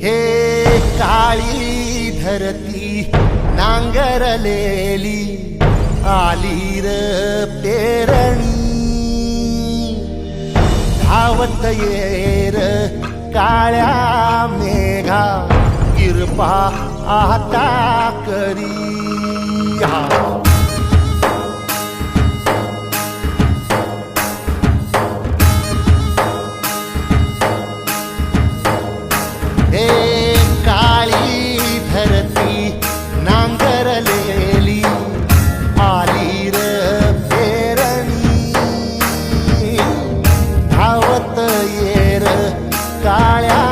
हे काळी धरती नांगरलेली आली र पेरणी धावत येर काळ्या मेघा कृपा आता करी हे काळी धरती नांगरलेली आली र पेरणी धावत येर काळ्या